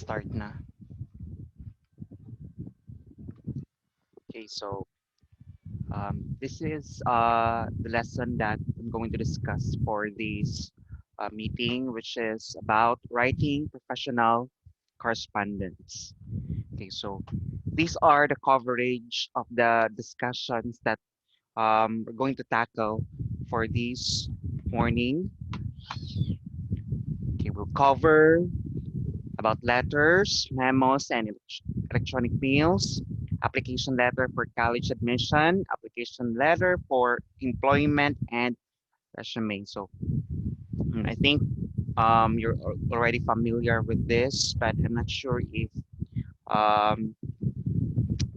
Start na. Okay, so this is the lesson that I'm going to discuss for this meeting, which is about writing professional correspondence. Okay, so these are the coverage of the discussions that we're going to tackle for this morning. Okay, we'll cover about letters, memos, and electronic mails, application letter for college admission, application letter for employment, and resume. So I think you're already familiar with this, but I'm not sure if you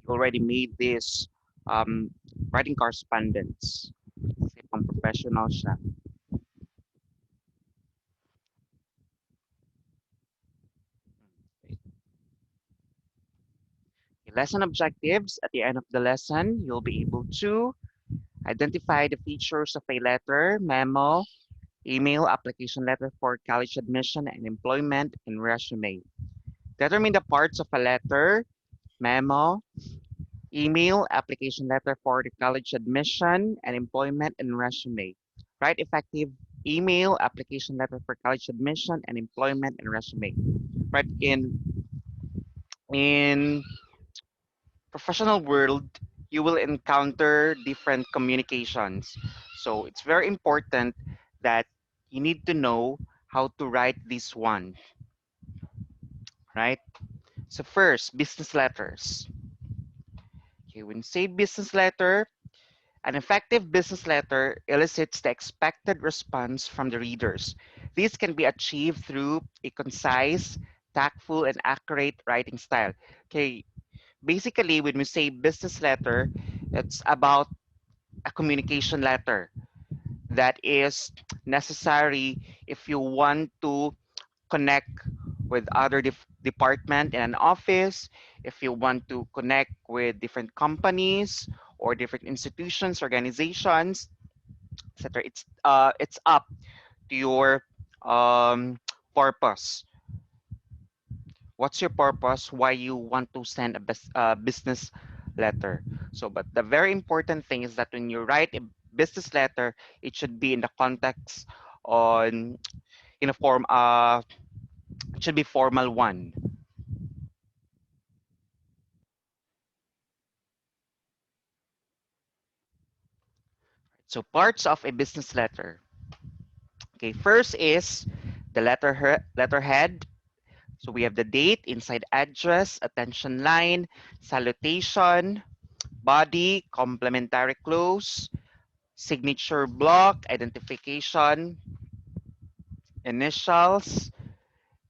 already made this um, writing correspondence. Kasi pang professional siya. Lesson objectives. At the end of the lesson, you'll be able to identify the features of a letter, memo, email, application letter for college admission and employment, and resume. Determine the parts of a letter, memo, email, application letter for the college admission and employment, and resume. Write effective email, application letter for college admission and employment, and resume. Right in professional world, you will encounter different communications. So it's very important that you need to know how to write this one, right? So first, business letters. Okay, when you say business letter, an effective business letter elicits the expected response from the readers. This can be achieved through a concise, tactful, and accurate writing style. Okay, basically, when we say business letter, it's about a communication letter that is necessary if you want to connect with other department in an office, if you want to connect with different companies or different institutions, organizations, etc. It's up to your purpose. What's your purpose? Why you want to send a business letter? So, but the very important thing is that when you write a business letter, it should be in the context on in a form it should be formal one. So parts of a business letter. Okay, first is the letterhead. So we have the date, inside address, attention line, salutation, body, complementary close, signature block, identification, initials,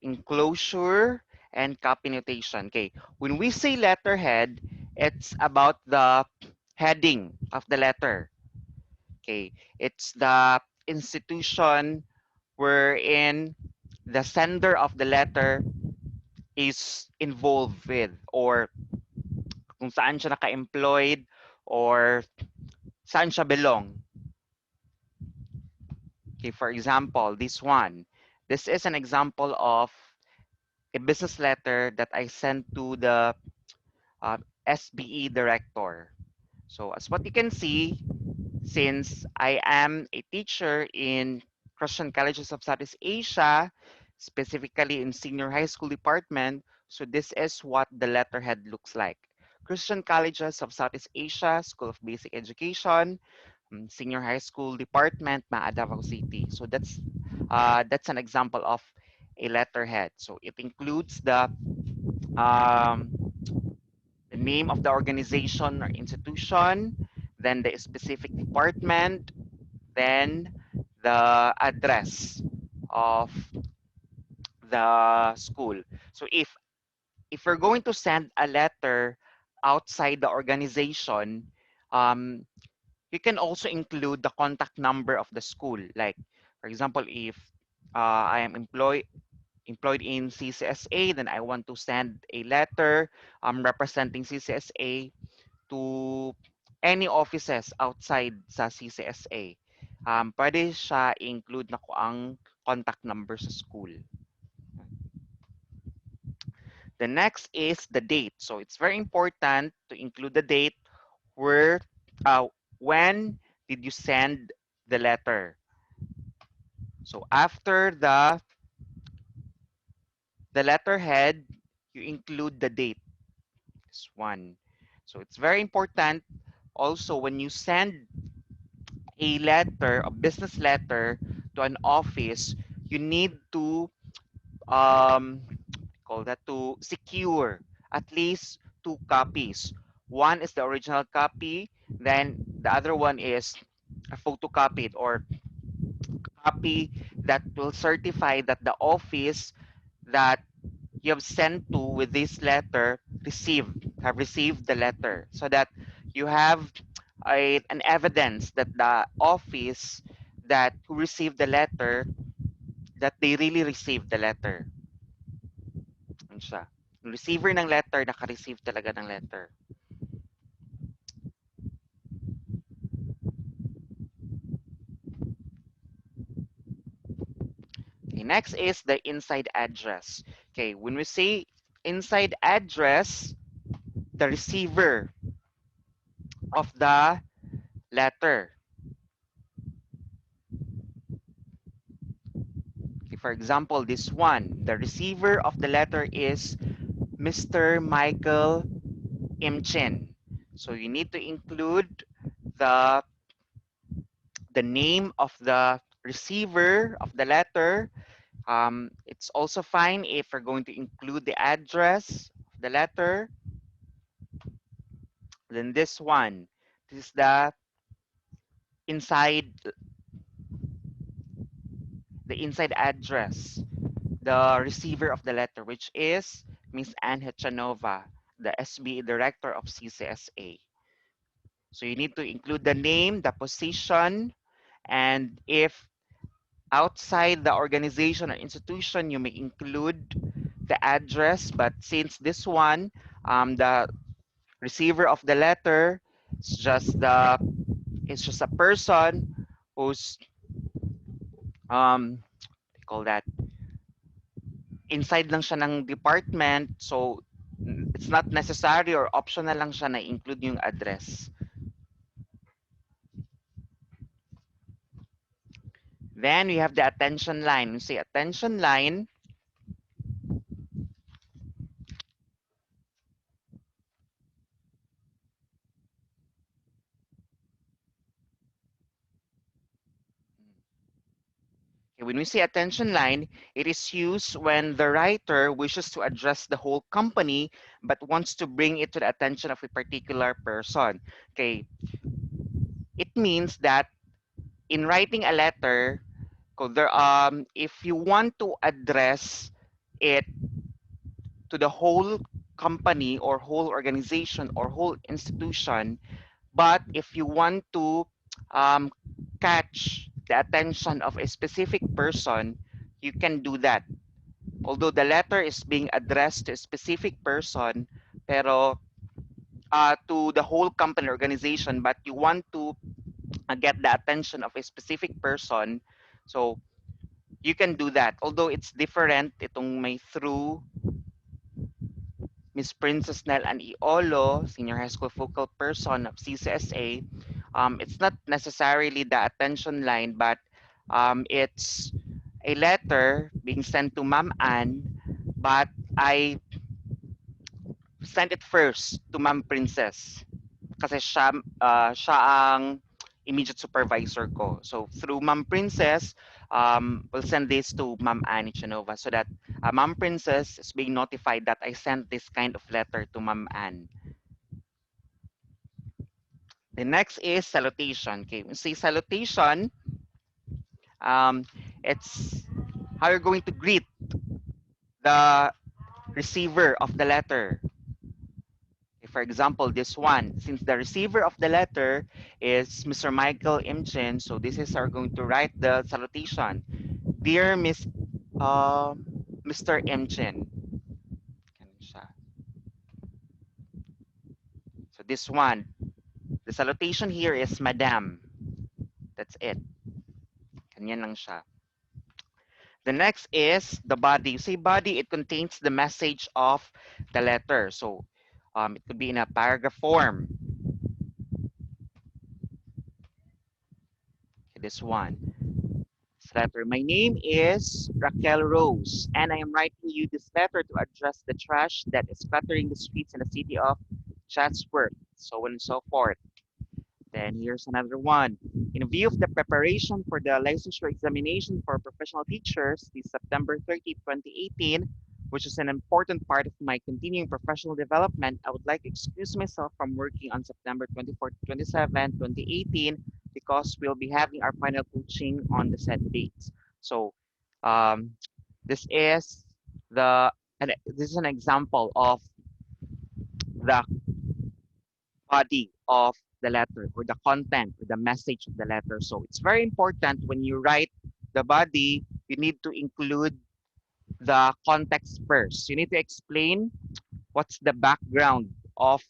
enclosure, and copy notation. Okay, when we say letterhead, it's about the heading of the letter. Okay, it's the institution wherein the sender of the letter is involved with, or kung saan siya naka-employed, or saan siya belong. Okay, for example, this one. This is an example of a business letter that I sent to the uh, SBE director. So as what you can see, since I am a teacher in Christian Colleges of Southeast Asia, specifically in senior high school department, so this is what the letterhead looks like. Christian Colleges of Southeast Asia, School of Basic Education, senior high school department, Davao City. So that's an example of a letterhead. So it includes um, the name of the organization or institution, then the specific department, then the address of the school. So if we're going to send a letter outside the organization, um, you can also include the contact number of the school. Like, for example, if I am employed in CCSA, then I want to send a letter representing CCSA to any offices outside sa CCSA. Pwede siya include na ko ang contact number sa school. The next is the date. So it's very important to include the date where, when did you send the letter. So after the letterhead, you include the date. This one. So it's very important also when you send a letter, a business letter to an office, you need to call that to secure at least two copies. One is the original copy, then the other one is a photocopied or copy that will certify that the office that you have sent to with this letter have received the letter, so that you have an evidence that the office that who received the letter, that they really received the letter. Yun siya. Yung receiver ng letter, naka-receive talaga ng letter. Okay, next is the inside address. Okay, when we say inside address, the receiver of the letter. Okay, for example, this one, the receiver of the letter is Mr. Michael Imchin. So you need to include the the name of the receiver of the letter. It's also fine if we're going to include the address of the letter. Then this one, this is inside the inside address, the receiver of the letter, which is Miss Anne Hechanova, the SBA director of CCSA. So you need to include the name, the position, and if outside the organization or institution, you may include the address. But since this one, the receiver of the letter is just a person who's call that inside lang siya ng department, so it's not necessary or optional lang siya na include yung address. Then we have the attention line. We say attention line, when we say attention line, it is used when the writer wishes to address the whole company but wants to bring it to the attention of a particular person. Okay, it means that in writing a letter, if you want to address it to the whole company or whole organization or whole institution, but if you want to um, catch the attention of a specific person, you can do that. Although the letter is being addressed to a specific person, pero to the whole company organization, but you want to get the attention of a specific person, so you can do that. Although it's different, itong may through Miss Princess Nell and Iolo, Senior High School Focal Person of CCSA, it's not necessarily the attention line, but it's a letter being sent to Ma'am Ann, but I sent it first to Ma'am Princess kasi siya ang immediate supervisor ko. So through Ma'am Princess, we'll send this to Ma'am Annie Chanova so that Ma'am Princess is being notified that I sent this kind of letter to Ma'am Ann. The next is salutation. Okay, when we say salutation, it's how you're going to greet the receiver of the letter. For example, this one, since the receiver of the letter is Mr. Michael Imchin, so this is our going to write the salutation. Dear Mr. Imchin. So this one, the salutation here is Madam. That's it. Ganyan lang siya. The next is the body. You say body, it contains the message of the letter. So it could be in a paragraph form. Okay, this one. This letter. My name is Raquel Rose, and I am writing you this letter to address the trash that is cluttering the streets in the city of Chatsworth, so on and so forth. Then here's another one. In view of the preparation for the licensure examination for professional teachers this September 30, 2018, which is an important part of my continuing professional development, I would like to excuse myself from working on September 24 to 27, 2018, because we'll be having our final coaching on the set dates. So um, this is this is an example of the body of the letter or the content or the message of the letter. So it's very important when you write the body, you need to include the context first. You need to explain what's the background of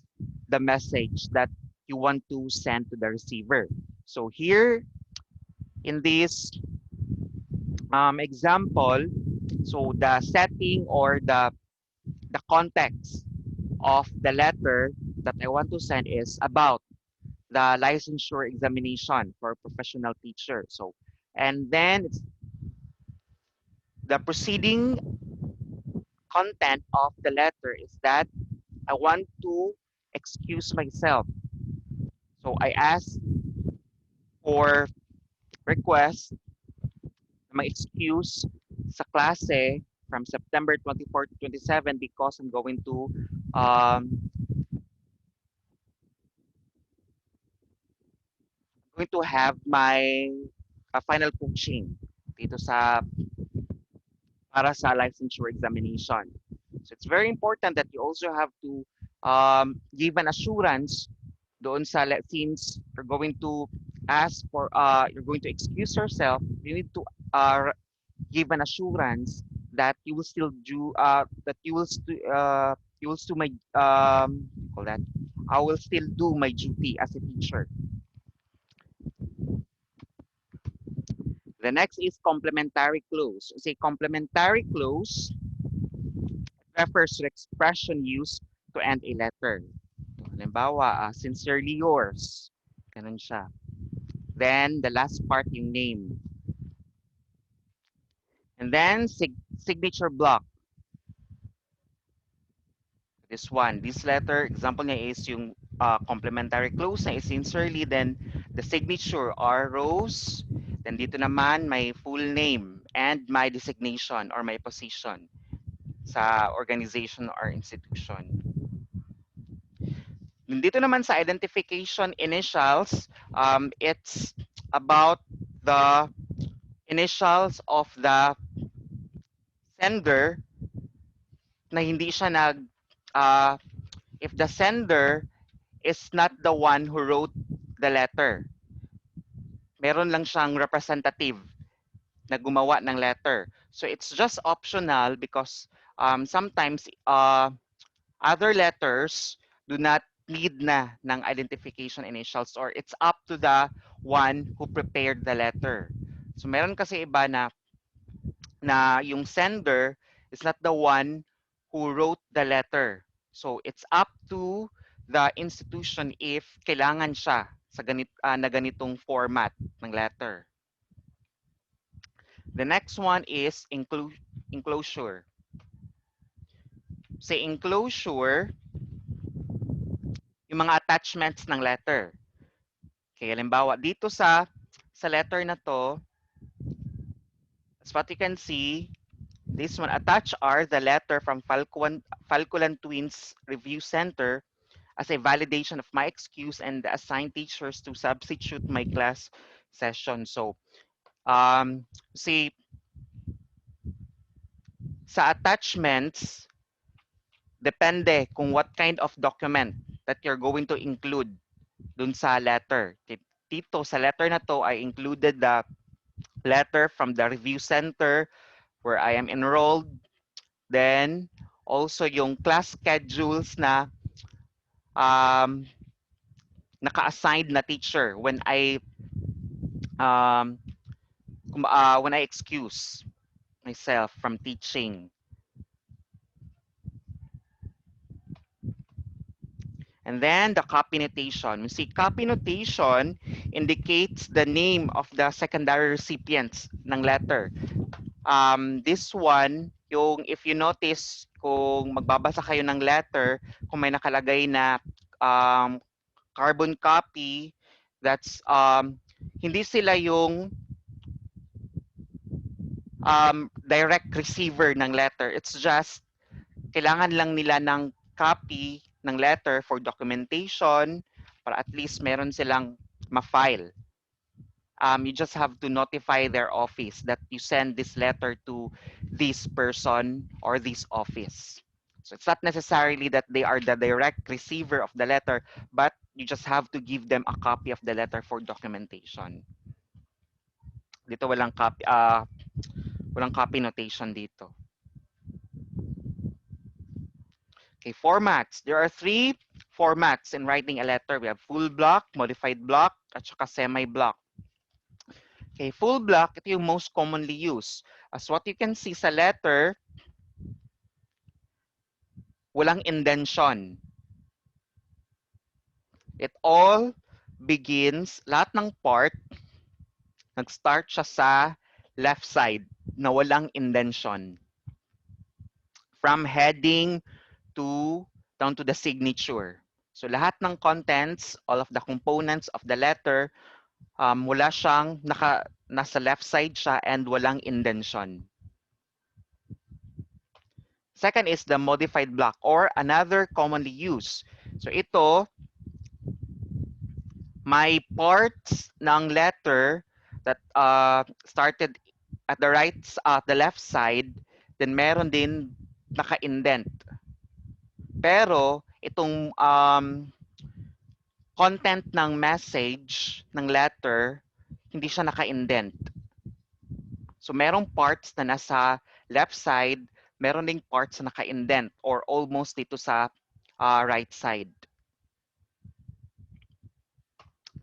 the message that you want to send to the receiver. So here in this example, so the setting or the context of the letter that I want to send is about the licensure examination for professional teacher. So, and then it's the proceeding content of the letter is that I want to excuse myself. So I ask for request na excuse sa klase from September 24 to 27 because um, going to have my final coaching dito sa para sa licensure examination. So it's very important that you also have to give an assurance doon sa since you're going to ask for you're going to excuse yourself, you need to give an assurance that you will still do that you will still my call that I will still do my duty as a teacher. The next is complementary clause. Say complementary clause refers to the expression used to end a letter. Halimbawa, sincerely yours. Ganun siya. Then, the last part, yung name. And then, signature block. This one. This letter, example niya is yung complementary clause na is sincerely. Then, the signature are Rose. Then, dito naman, my full name and my designation or my position sa organization or institution. Dito naman sa identification initials, it's about the initials of the sender na hindi siya if the sender is not the one who wrote the letter, meron lang siyang representative na gumawa ng letter. So it's just optional because sometimes other letters do not need na ng identification initials or it's up to the one who prepared the letter. So meron kasi iba na yung sender is not the one who wrote the letter. So it's up to the institution if kailangan siya sa na ganitong format ng letter. The next one is enclosure. Sa enclosure, yung mga attachments ng letter. Okay, halimbawa dito sa letter na to, as what you can see, this one attached are the letter from Falculan Twins Review Center as a validation of my excuse and the assigned teachers to substitute my class session. So, see, sa attachments, depende kung what kind of document that you're going to include dun sa letter. Dito sa letter na to, I included the letter from the review center where I am enrolled. Then, also yung class schedules na um, naka-assigned na teacher um, when I excuse. myself from teaching. And then the copy notation. You see, copy notation indicates the name of the secondary recipients ng letter. This one, yung if you notice, kung magbabasa kayo ng letter, kung may nakalagay na um, carbon copy, that's hindi sila yung direct receiver ng letter. It's just kailangan lang nila ng copy ng letter for documentation para at least meron silang ma-file. You just have to notify their office that you send this letter to this person or this office. So it's not necessarily that they are the direct receiver of the letter, but you just have to give them a copy of the letter for documentation. Dito walang copy notation dito. Okay, formats. There are three formats in writing a letter. We have full block, modified block, at saka semi-block. Okay, full block, ito yung most commonly used. As what you can see sa letter, walang indention. It all begins, lahat ng part, nag-start siya sa left side na walang indention. From heading to down to the signature. So lahat ng contents, all of the components of the letter, wala siyang nasa left side siya and walang indention. Second is the modified block or another commonly used. So ito, may parts ng letter that started at the left side, then meron din naka-indent. Pero itong content ng message ng letter, hindi siya naka-indent. So merong parts na nasa left side, meron ding parts na naka-indent or almost dito sa right side.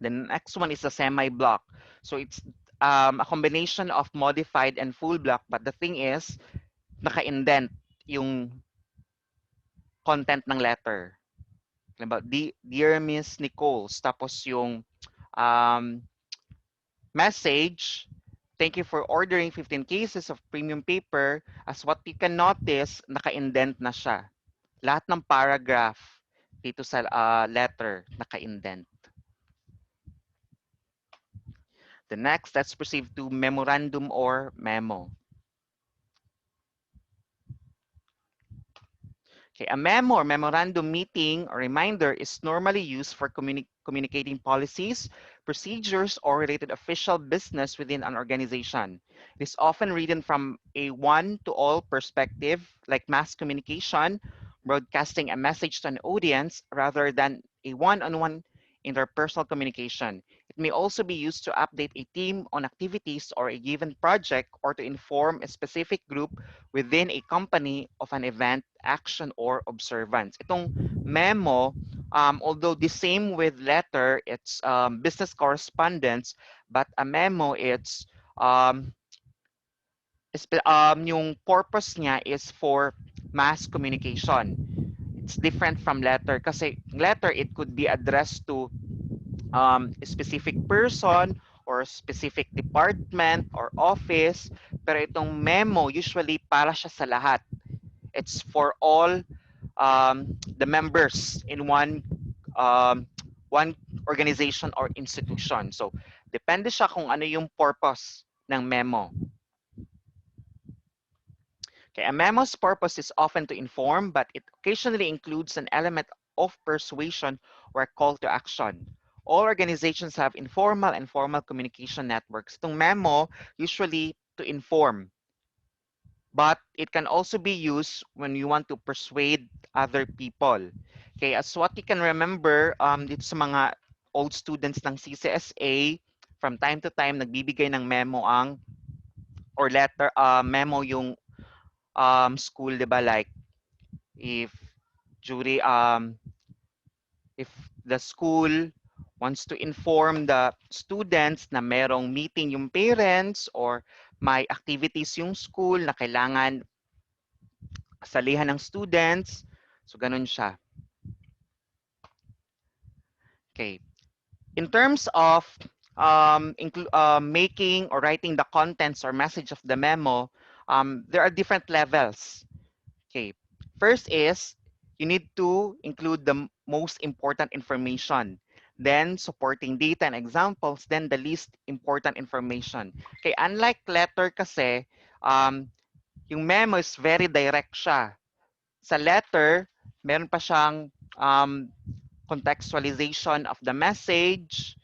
The next one is the semi-block. So it's a combination of modified and full block, but the thing is, naka-indent yung content ng letter. About Dear Miss Nichols, tapos yung message, thank you for ordering 15 cases of premium paper. As what you can notice, naka-indent na siya. Lahat ng paragraph dito sa letter, naka-indent. The next, let's proceed to memorandum or memo. Okay, a memo or memorandum meeting or reminder is normally used for communicating policies, procedures, or related official business within an organization. It is often written from a one-to-all perspective, like mass communication, broadcasting a message to an audience, rather than a one-on-one interpersonal communication. It may also be used to update a team on activities or a given project or to inform a specific group within a company of an event, action, or observance. Itong memo, although the same with letter, it's business correspondence, but a memo, it's yung purpose niya is for mass communication. It's different from letter kasi letter, it could be addressed to a specific person or specific department or office, pero itong memo usually para siya sa lahat. It's for all the members in one organization or institution. So depende siya kung ano yung purpose ng memo. Okay, a memo's purpose is often to inform, but it occasionally includes an element of persuasion or a call to action. All organizations have informal and formal communication networks. Itong memo, usually to inform, but it can also be used when you want to persuade other people. Okay, as what you can remember, dito sa mga old students ng CCSA, from time to time, nagbibigay ng memo or letter, memo yung school, di ba? Like, if if the school wants to inform the students na merong meeting yung parents or may activities yung school na kailangan salihan ng students. So, ganun siya. Okay. In terms of making or writing the contents or message of the memo, there are different levels. Okay. First is you need to include the most important information. Then supporting data and examples. Then the least important information. Okay. Unlike letter kasi, yung memo is very direct siya. Sa letter, meron pa siyang contextualization of the message.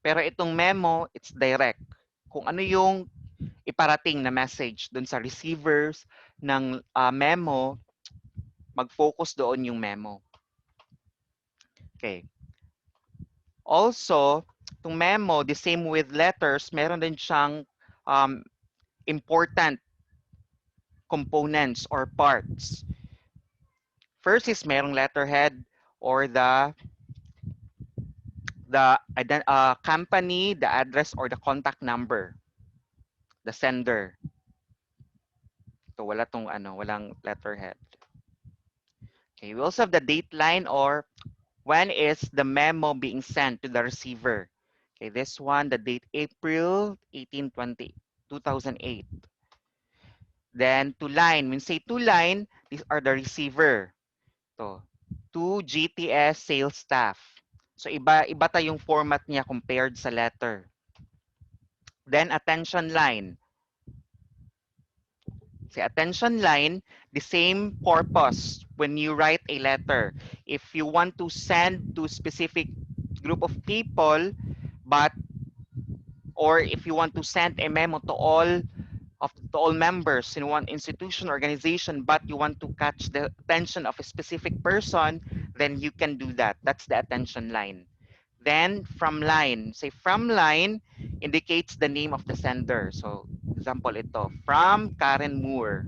Pero itong memo, it's direct. Kung ano yung iparating na message dun sa receivers ng memo, mag-focus doon yung memo. Okay. Also, itong memo, the same with letters, meron din siyang important components or parts. First is merong letterhead or the company, the address, or the contact number, the sender. So wala tong walang letterhead. Okay, we also have the date line or when is the memo being sent to the receiver. Okay, this one, the date April 18, 2008. Then to line, when say to line, these are the receiver. To GTS sales staff. So iba tayong format niya compared sa letter. Then attention line. Sa attention line, the same purpose when you write a letter. If you want to send to specific group of people, but or if you want to send a memo to all members in one institution organization, but you want to catch the attention of a specific person, then you can do that. That's the attention line. Then from line, say from line indicates the name of the sender. So example ito, from Karen Moore.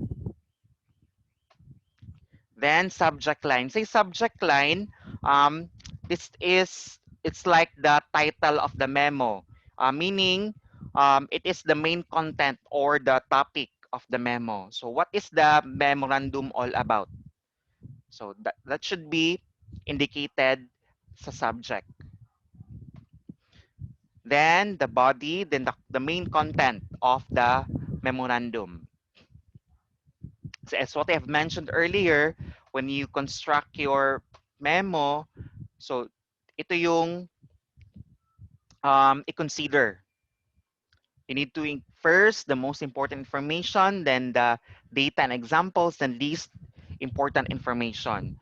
Then subject line. Say subject line, it's like the title of the memo, meaning it is the main content or the topic of the memo. So what is the memorandum all about? So that should be indicated sa subject. Then the body, then the main content of the memorandum. So as what I have mentioned earlier, when you construct your memo, so ito yung i-consider. You need to first the most important information, then the data and examples, then least important information.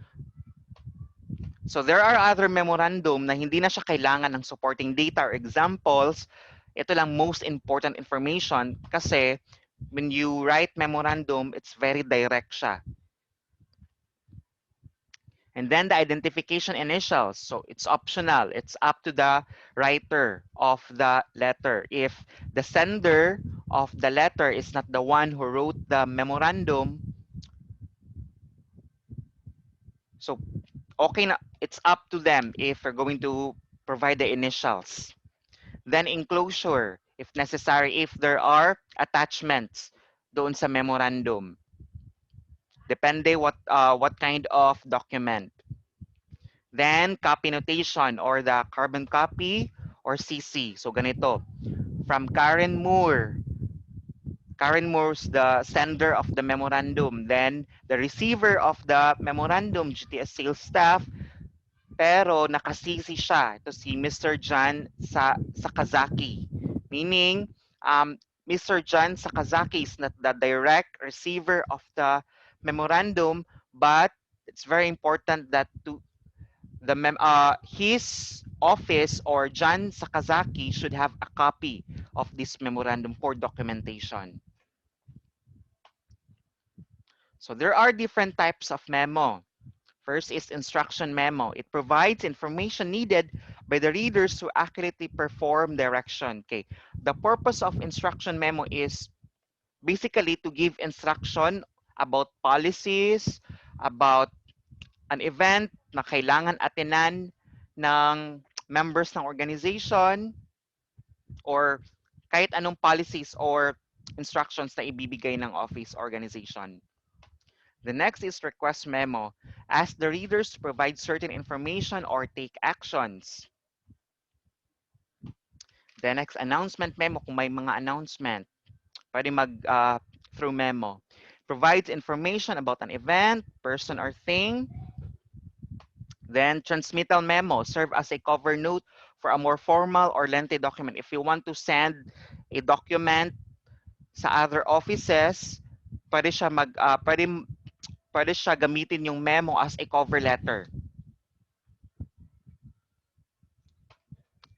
So there are other memorandum na hindi na siya kailangan ng supporting data or examples. Ito lang most important information kasi when you write memorandum, it's very direct siya. And then the identification initials. So it's optional. It's up to the writer of the letter. If the sender of the letter is not the one who wrote the memorandum, so okay na, it's up to them if they're going to provide the initials. Then enclosure, if necessary, if there are attachments doon sa memorandum. Depende what kind of document. Then copy notation or the carbon copy or CC. So ganito, from Karen Moore. Karen Moore's the sender of the memorandum. Then the receiver of the memorandum, GTS sales staff, pero naka-CC siya. Ito si Mr. John Sakazaki. Meaning, Mr. John Sakazaki is not the direct receiver of the memorandum, but it's very important that his office or John Sakazaki should have a copy of this memorandum for documentation. So there are different types of memo. First is instruction memo. It provides information needed by the readers to accurately perform direction. Okay. The purpose of instruction memo is basically to give instruction about policies, about an event na kailangan atenan ng members ng organization or kahit anong policies or instructions na ibibigay ng office organization. The next is request memo. Ask the readers to provide certain information or take actions. The next, announcement memo. Kung may mga announcement, pwede through memo. Provides information about an event, person, or thing. Then transmittal memo. Serve as a cover note for a more formal or lengthy document. If you want to send a document sa other offices, pwede siya pwede siya gamitin yung memo as a cover letter.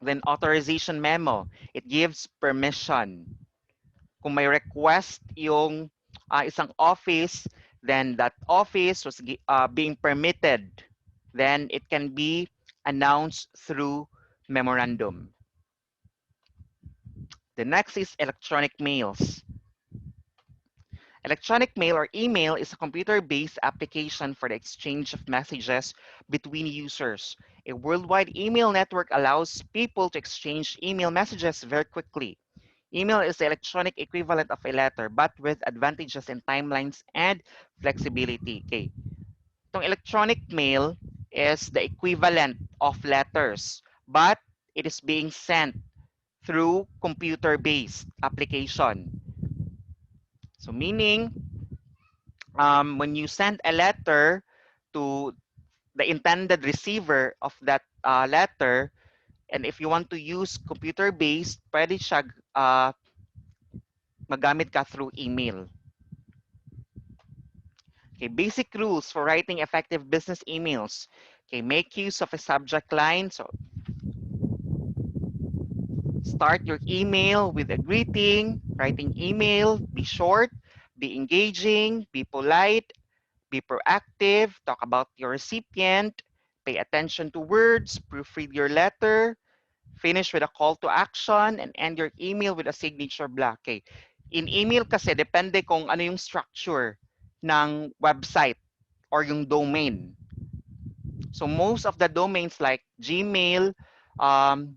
Then authorization memo, it gives permission. Kung may request yung isang office, then that office was being permitted, then it can be announced through memorandum. The next is electronic mails. Electronic mail or email is a computer-based application for the exchange of messages between users. A worldwide email network allows people to exchange email messages very quickly. Email is the electronic equivalent of a letter, but with advantages in timelines and flexibility. Okay. Itong electronic mail is the equivalent of letters, but it is being sent through computer-based application. So meaning, when you send a letter to the intended receiver of that letter, and if you want to use computer-based, pwede siya magamit ka through email. Okay, basic rules for writing effective business emails. Okay, make use of a subject line. So start your email with a greeting, writing email, be short, be engaging, be polite, be proactive, talk about your recipient, pay attention to words, proofread your letter, finish with a call to action, and end your email with a signature block. Okay. In email kasi, depende kung ano yung structure ng website or yung domain. So most of the domains like Gmail, um,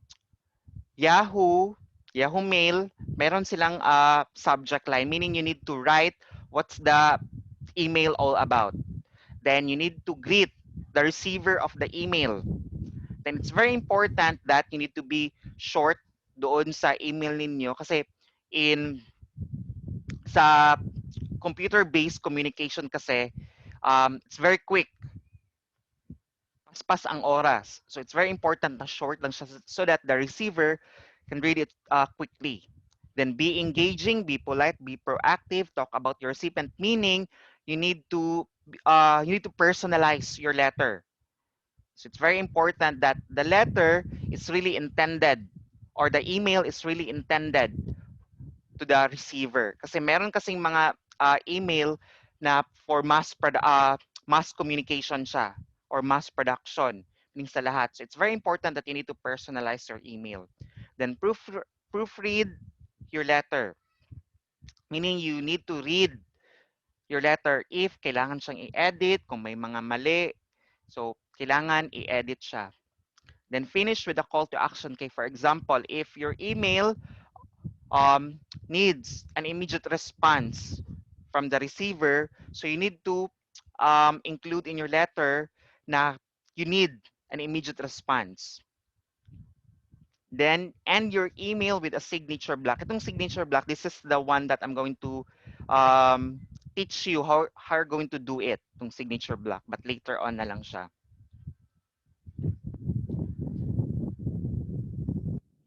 Yahoo, Yahoo Mail, meron silang subject line, meaning you need to write what's the email all about. Then you need to greet the receiver of the email. Then it's very important that you need to be short doon sa email ninyo kasi sa computer-based communication kasi, it's very quick. Paspas ang oras. So it's very important na short lang siya so that the receiver can read it quickly. Then be engaging, be polite, be proactive, talk about your recipient, meaning you need to personalize your letter. So it's very important that the letter is really intended or the email is really intended to the receiver. Kasi meron kasing mga email na for mass communication siya or mass production, meaning sa lahat. So it's very important that you need to personalize your email. Then proofread your letter, meaning you need to read your letter if kailangan siyang i-edit, kung may mga mali. So kailangan i-edit siya. Then finish with a call to action. Okay, for example, if your email needs an immediate response from the receiver, so you need to include in your letter na you need an immediate response. Then end your email with a signature block. Itong signature block, this is the one that I'm going to teach you how you're going to do it, itong signature block, but later on na lang siya.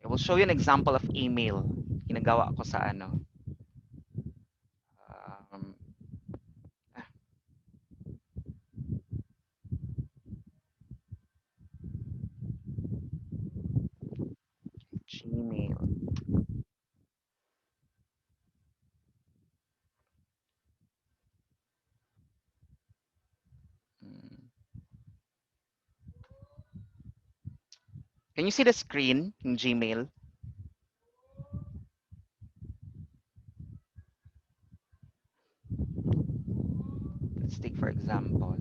I will show you an example of email. Ginagawa ko sa ano. Um, Gmail. Mm. Can you see the screen in Gmail? Let's take for example.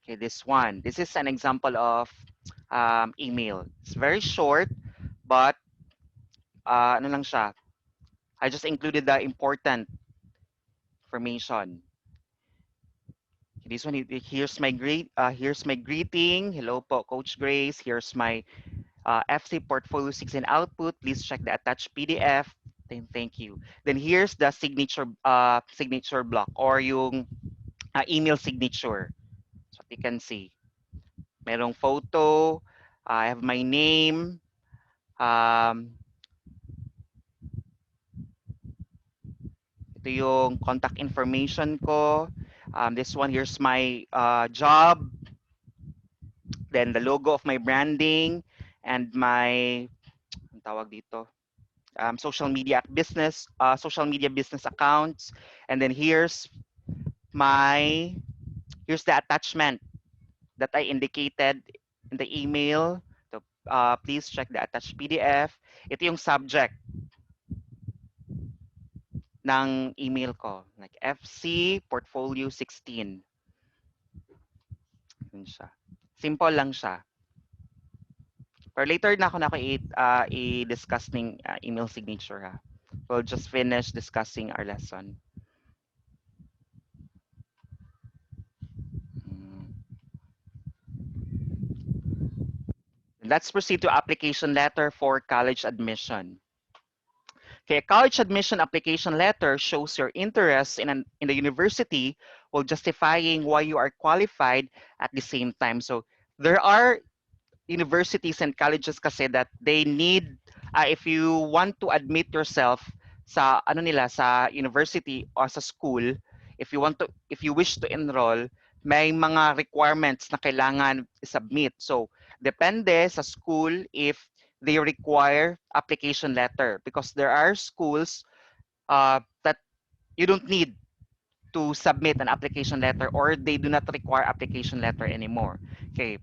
Okay, this one. This is an example of email. It's very short, but ano lang siya. I just included the important information. This one, here's my greeting. Hello po, Coach Grace. Here's my FC Portfolio 16 output. Please check the attached PDF. Thank you. Then here's the signature block or yung email signature. So you can see. Merong photo. I have my name. Um, ito yung contact information ko. This one, here's my job. Then the logo of my branding and my ang tawag dito social media business accounts. And then my here's the attachment that I indicated in the email. So please check the attached PDF. Ito yung subject ng email ko, like FC Portfolio 16. Yun siya. Simple lang siya. Pero later na ako i-discuss ng email signature ha. We'll just finish discussing our lesson. Let's proceed to application letter for college admission. Okay, a college admission application letter shows your interest in the university while justifying why you are qualified at the same time. So there are universities and colleges kasi that they need if you want to admit yourself sa sa university or sa school, if you wish to enroll, may mga requirements na kailangan submit. So depende sa school if they require application letter because there are schools that you don't need to submit an application letter or they do not require application letter anymore. Okay.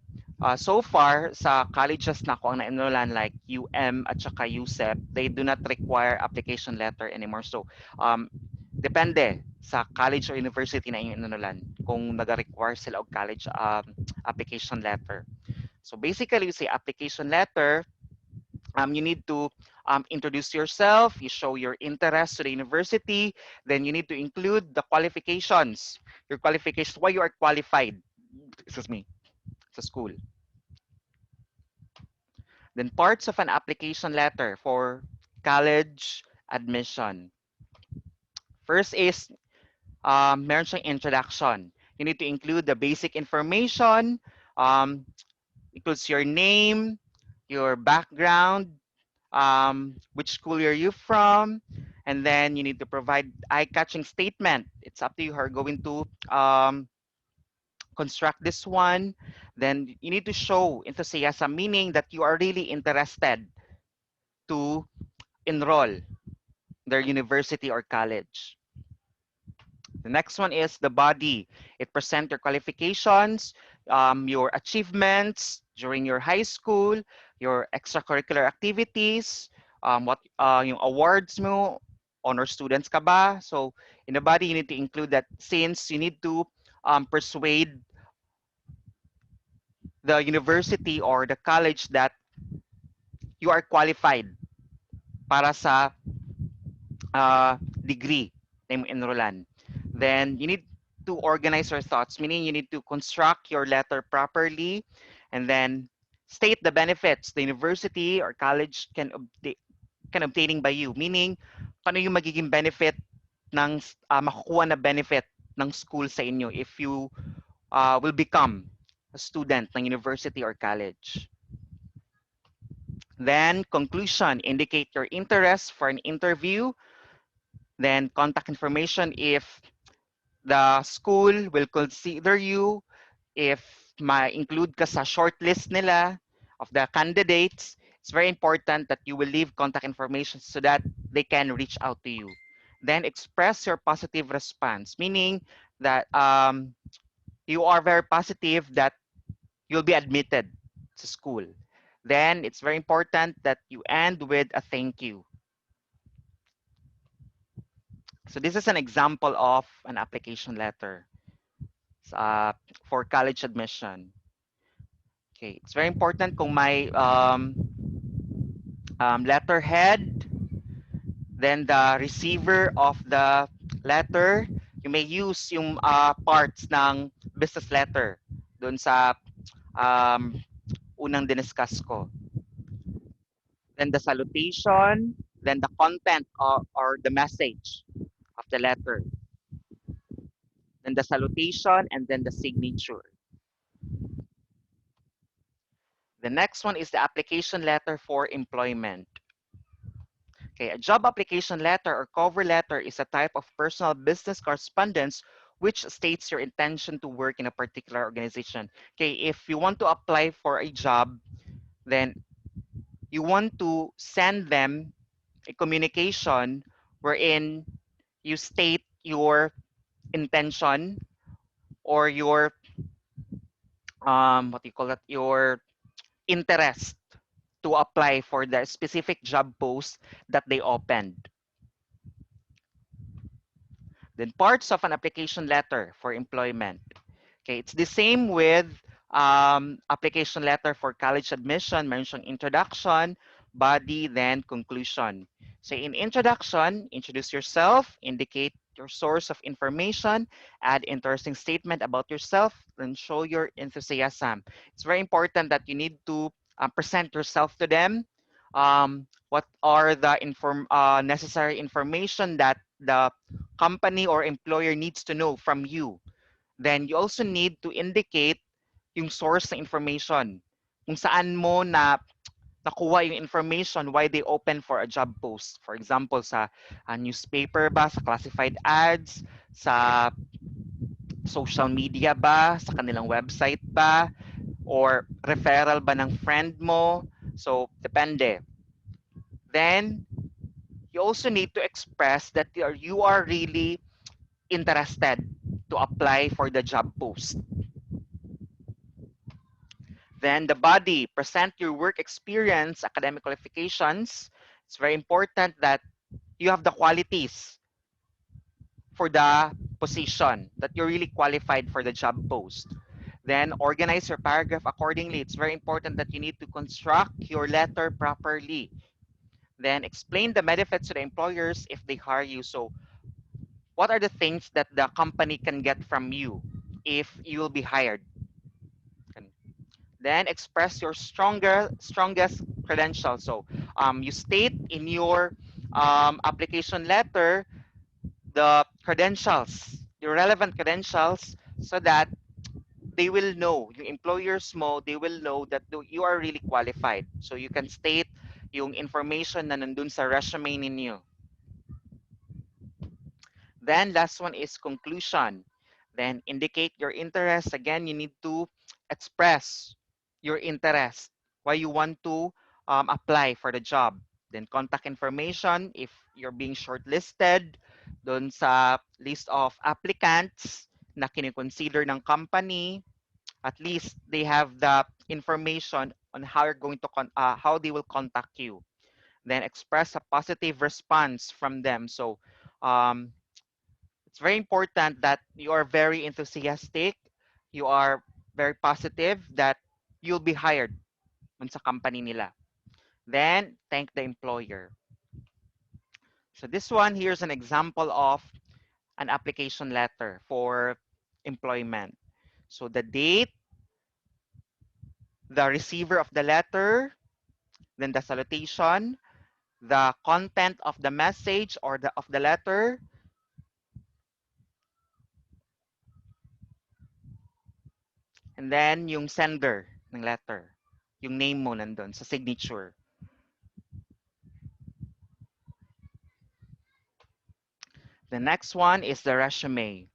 So far, sa colleges na ako ang na-enrollan like at saka USEP, they do not require application letter anymore. So, depende sa college or university na inyong enrollan kung nag-require sila og college application letter. So basically, you say application letter, you need to introduce yourself, you show your interest to the university, then you need to include the qualifications, your qualifications, why you are qualified, excuse me, sa school. Then parts of an application letter for college admission. First is, meron siyang introduction. You need to include the basic information, includes your name, your background, which school are you from, and then you need to provide eye-catching statement. It's up to you who are going to construct this one. Then you need to show enthusiasm, meaning that you are really interested to enroll their university or college. The next one is the body. It presents your qualifications, your achievements during your high school, your extracurricular activities, what yung awards mo, honor students ka ba? So in the body, you need to include that since you need to persuade the university or the college that you are qualified para sa degree na yung enrollan. Then you need to organize your thoughts, meaning you need to construct your letter properly and then state the benefits the university or college can obtaining by you, meaning ano yung magiging benefit ng makukuha na benefit ng school sa inyo if you will become a student ng university or college. Then conclusion, indicate your interest for an interview. Then contact information if the school will consider you, if ma-include ka sa shortlist nila of the candidates. It's very important that you will leave contact information so that they can reach out to you. Then express your positive response, meaning that you are very positive that you'll be admitted to school. Then it's very important that you end with a thank you. So this is an example of an application letter. uh, for college admission. Okay, it's very important kung may letterhead, then the receiver of the letter, you may use yung parts ng business letter doon sa um, unang diniscuss ko. Then the salutation, then the content or the message of the letter, then the salutation, and then the signature. The next one is the application letter for employment. Okay, a job application letter or cover letter is a type of personal business correspondence which states your intention to work in a particular organization. Okay, if you want to apply for a job, then you want to send them a communication wherein you state your intention or your what do you call that, your interest to apply for the specific job post that they opened. Then parts of an application letter for employment. Okay, it's the same with application letter for college admission. Mention introduction, body, then conclusion. So in introduction, introduce yourself, indicate your source of information, add interesting statement about yourself, then show your enthusiasm. It's very important that you need to present yourself to them. What are the necessary information that the company or employer needs to know from you. Then you also need to indicate yung source ng information. Kung saan mo na nakuha yung information why they open for a job post. For example, sa newspaper ba, sa classified ads, sa social media ba, sa kanilang website ba, or referral ba ng friend mo. So, depende. Then, you also need to express that you are really interested to apply for the job post. Then the body, present your work experience, academic qualifications. It's very important that you have the qualities for the position, that you're really qualified for the job post. Then organize your paragraph accordingly. It's very important that you need to construct your letter properly. Then explain the benefits to the employers if they hire you. So what are the things that the company can get from you if you will be hired? Then express your strongest credentials. So you state in your application letter the credentials, your relevant credentials, so that they will know, yung employers mo, they will know that you are really qualified. So you can state yung information na nandun sa resume ninyo. Then last one is conclusion. Then indicate your interest. Again, you need to express your interest, why you want to apply for the job. Then contact information if you're being shortlisted doon sa list of applicants na kinikonsider ng company. At least they have the information on how you're going to how they will contact you. Then express a positive response from them. So um, it's very important that you are very enthusiastic, you are very positive that you'll be hired sa company nila. Then, thank the employer. So this one, here's an example of an application letter for employment. So the date, the receiver of the letter, then the salutation, the content of the message or of the letter, and then yung sender ng letter. Yung name mo nandun sa signature. The next one is the resume.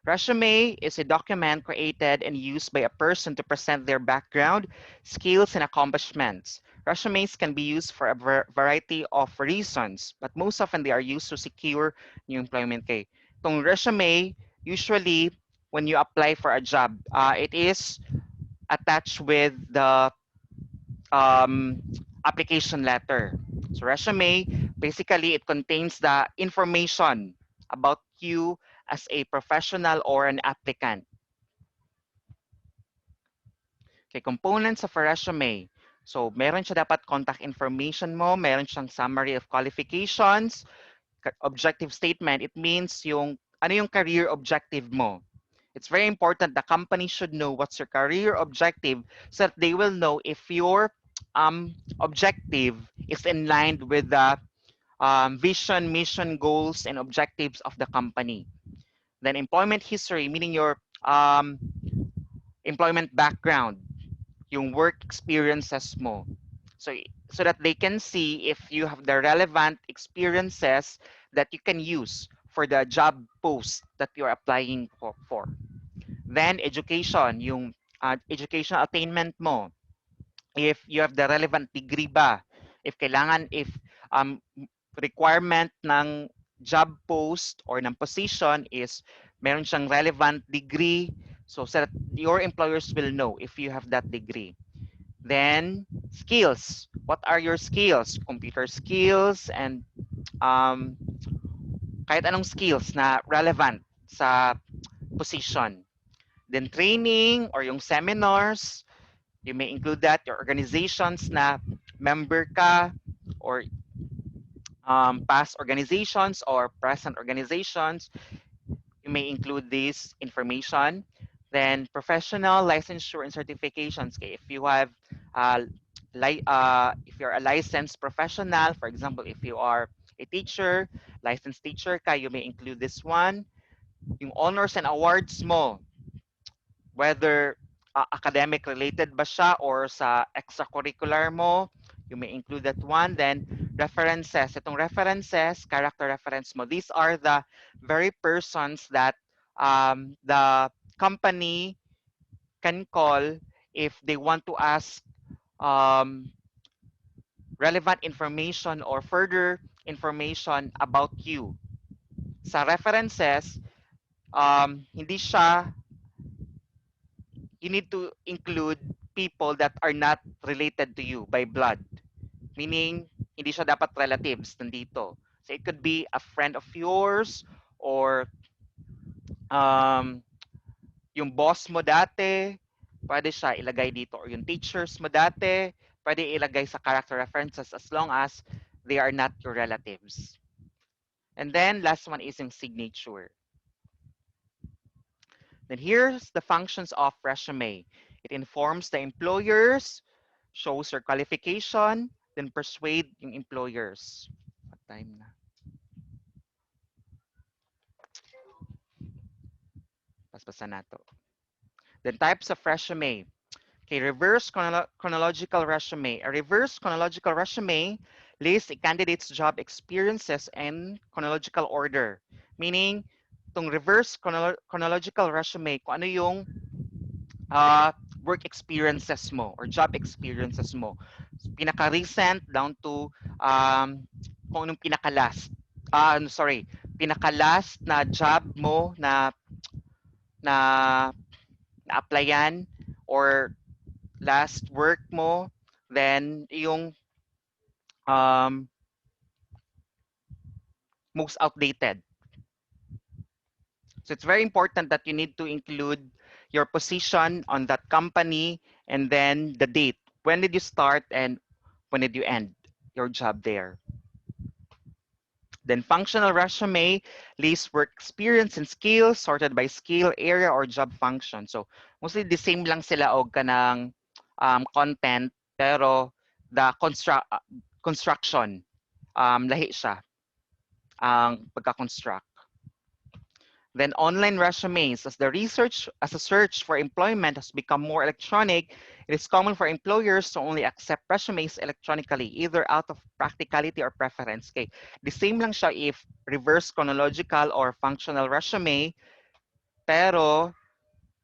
Resume is a document created and used by a person to present their background, skills, and accomplishments. Resumes can be used for a variety of reasons, but most often they are used to secure new employment. Kay itong resume, usually when you apply for a job, it is attached with the application letter. So resume, basically it contains the information about you as a professional or an applicant. Okay, components of a resume. So, meron siya dapat contact information mo, meron siyang summary of qualifications, objective statement. It means yung ano yung career objective mo. It's very important the company should know what's your career objective so that they will know if your objective is in line with the vision, mission, goals, and objectives of the company. Then employment history, meaning your employment background, yung work experiences mo. So, so that they can see if you have the relevant experiences that you can use for the job post that you're applying for. Then education, yung educational attainment mo. If you have the relevant degree ba? If kailangan, if um, requirement ng job post or ng position is meron siyang relevant degree, so that your employers will know if you have that degree. Then skills. What are your skills? Computer skills and kahit anong skills na relevant sa position. Then training or yung seminars, you may include that, your organizations na member ka or past organizations or present organizations, you may include this information. Then professional licensure and certifications. Okay, if you have if you're a licensed professional, for example, if you are a teacher, licensed teacher ka, you may include this one. Yung honors and awards mo, whether academic related ba siya or sa extracurricular mo, you may include that one. Then references, itong references, character reference mo, these are the very persons that the company can call if they want to ask um, relevant information or further information about you. Sa references, hindi siya, you need to include people that are not related to you by blood. Meaning, hindi siya dapat relatives nandito. So it could be a friend of yours or um, yung boss mo dati, pwede siya ilagay dito. Or yung teachers mo dati, pwede ilagay sa character references as long as they are not your relatives. And then, last one is yung signature. Then here's the functions of resume. It informs the employers, shows your qualification, then persuade yung employers. What time na? Paspasan na to. Then types of resume. Okay, reverse chronological resume. A reverse chronological resume lists a candidate's job experiences in chronological order. Meaning, itong reverse chronological resume, kung ano yung work experiences mo or job experiences mo. Pinaka-recent down to kung anong pinaka-last. Pinaka-last na job mo na na-applyan or last work mo, then yung most outdated. So it's very important that you need to include your position on that company and then the date. When did you start and when did you end your job there? Then functional resume lists work experience and skills sorted by skill, area, or job function. So mostly the same lang sila og kanang content pero the construction lahi siya ang pagka-construct. Then online resumes, as a search for employment has become more electronic, it is common for employers to only accept resumes electronically, either out of practicality or preference. Okay, the same lang siya if reverse chronological or functional resume, pero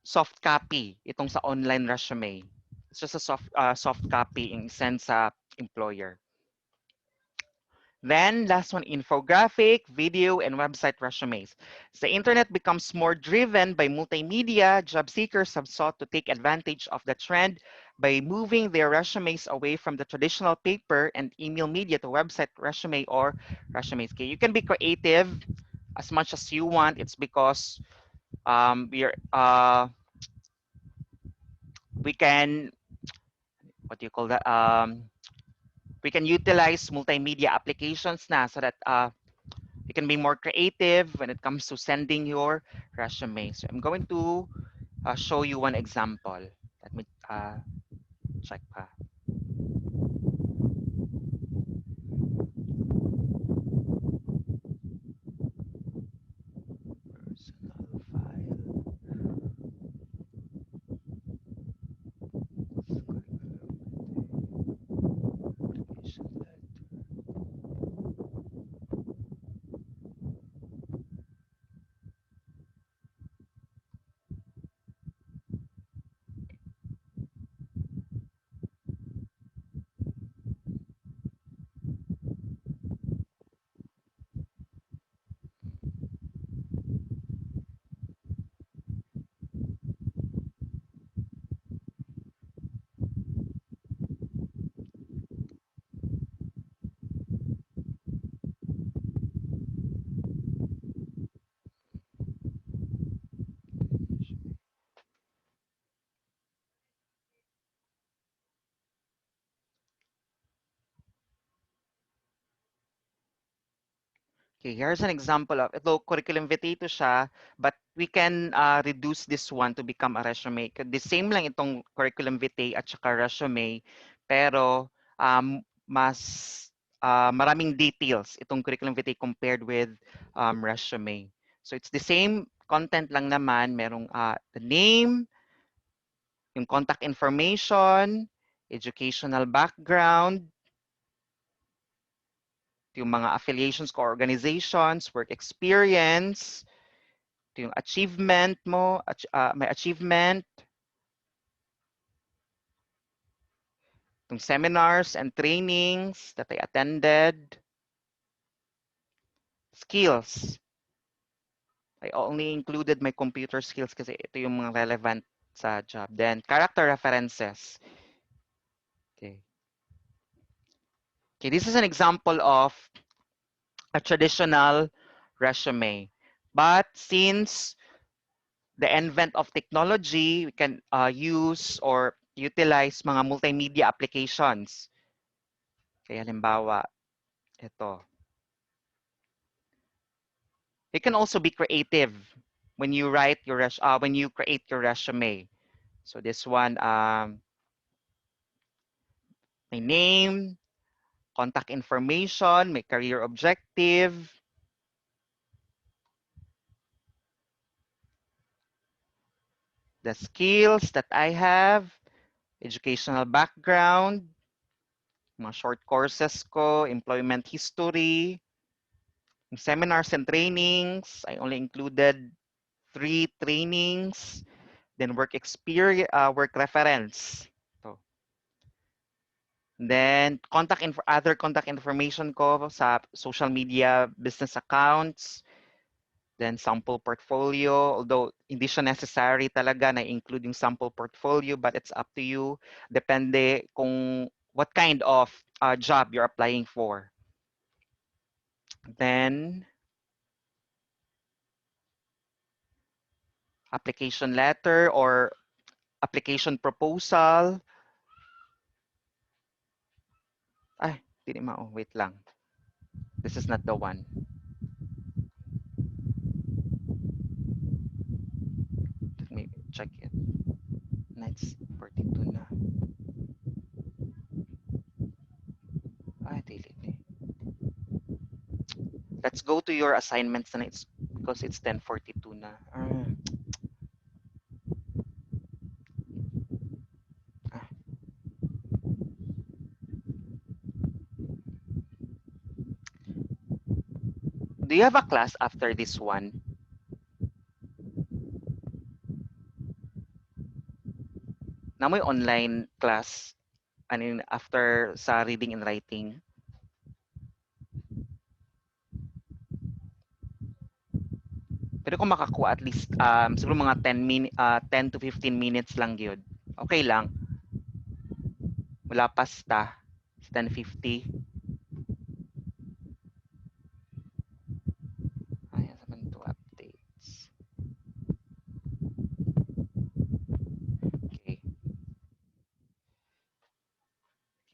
soft copy itong sa online resume. It's just a soft copy in sense sa employer. Then last one, infographic, video, and website resumes. As the internet becomes more driven by multimedia, job seekers have sought to take advantage of the trend by moving their resumes away from the traditional paper and email media to website resume or resumes. Okay, you can be creative as much as you want. It's because we can, what do you call that? We can utilize multimedia applications na so that you can be more creative when it comes to sending your resume. So I'm going to show you one example. Let me check pa. Personal file. Application letter. Okay, here's an example of ito, curriculum vitae ito siya, but we can reduce this one to become a resume. The same lang itong curriculum vitae at saka resume, pero mas maraming details itong curriculum vitae compared with resume. So it's the same content lang naman, merong the name, yung contact information, educational background, yung mga affiliations ko organizations, work experience, ito yung achievement mo, may achievement, itong seminars and trainings that I attended, skills. I only included my computer skills kasi ito yung mga relevant sa job. Then, character references. Okay. Okay, this is an example of a traditional resume. But since the advent of technology, we can use or utilize mga multimedia applications. Kaya halimbawa, ito. You can also be creative when you write your when you create your resume. So this one, my name, contact information, my career objective, the skills that I have, educational background, mga short courses ko, employment history, seminars and trainings. I only included 3 trainings, then work experience, work reference. So, then other contact information ko sa social media business accounts, then sample portfolio, although hindi siya necessary talaga na include yung sample portfolio, but it's up to you. Depende kung what kind of job you're applying for. Then, application letter or application proposal. Ay, hindi wait lang. This is not the one. Let me check it. Nights 42 na. Ay, delete eh. Let's go to your assignments na it's because it's 10:42 na. Do you have a class after this one? Na may online class after sa reading and writing? Pero kung makakuha at least siguro mga 10 to 15 minutes lang yun. Okay lang. Wala pasta. 10:50.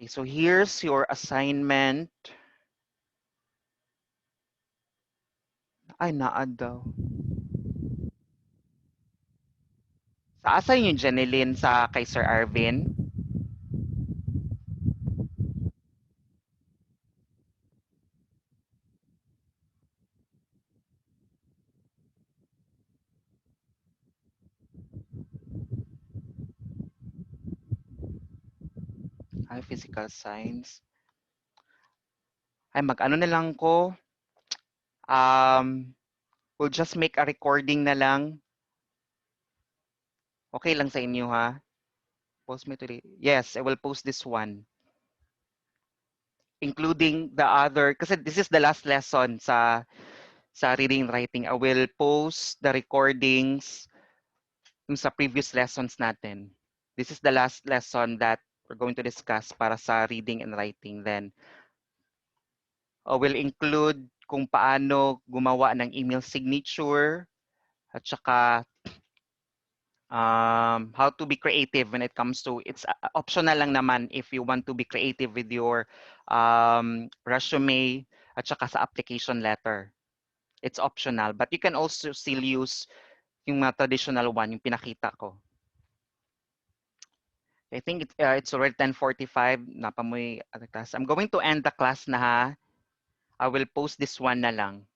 so here's your assignment. Ay, naad daw. Sa asa yung Janeline sa kay Sir Arvin? Ay, physical science. Ay, mag-ano na lang ko. We'll just make a recording na lang. Okay lang sa inyo, ha? Post me today. Yes, I will post this one. Including the other, kasi this is the last lesson sa reading and writing. I will post the recordings yung sa previous lessons natin. This is the last lesson that we're going to discuss para sa reading and writing. Then, will include kung paano gumawa ng email signature at saka how to be creative when it comes to, it's optional lang naman if you want to be creative with your resume at saka sa application letter. It's optional, but you can also still use yung mga traditional one, yung pinakita ko. I think it's already 10:45. Napamoy other class. I'm going to end the class na ha. I will post this one na lang.